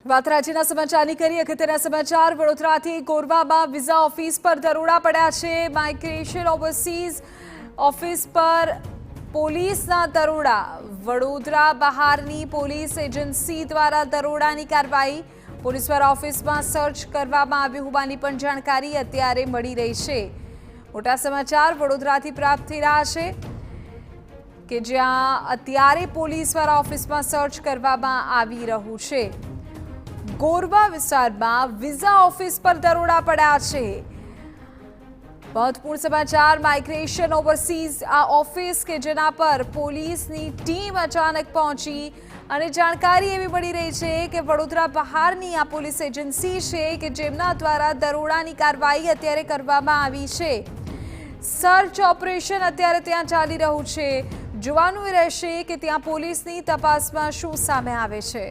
વાત રાજ્યના સમાચારની કરીએ. અગત્યના સમાચાર વડોદરાથી કોરવામાં વિઝા ઓફિસ પર દરોડા પડ્યા છે. માઇગ્રેશન ઓવરસીઝ ઓફિસ પર પોલીસના દરોડા. વડોદરા બહારની પોલીસ એજન્સી દ્વારા દરોડાની કાર્યવાહી. પોલીસ દ્વારા ઓફિસમાં સર્ચ કરવામાં આવ્યું હોવાની પણ જાણકારી અત્યારે મળી રહી છે. મોટા સમાચાર વડોદરાથી પ્રાપ્ત થઈ રહ્યા છે કે જ્યાં અત્યારે પોલીસ દ્વારા ઓફિસમાં સર્ચ કરવામાં આવી રહ્યું છે. ગોરવા વિસ્તારમાં વિઝા ઓફિસ પર દરોડા પડ્યા છે. મહત્વપૂર્ણ સમાચાર માઇગ્રેશન ઓવરસીઝ આ ઓફિસ કે જેના પર પોલીસની ટીમ અચાનક પહોંચી અને જાણકારી એવી મળી રહી છે કે વડોદરા બહારની આ પોલીસ એજન્સી છે કે જેમના દ્વારા દરોડાની કાર્યવાહી અત્યારે કરવામાં આવી છે. સર્ચ ઓપરેશન અત્યારે ત્યાં ચાલી રહ્યું છે. જોવાનું રહેશે કે ત્યાં પોલીસની તપાસમાં શું સામે આવે છે.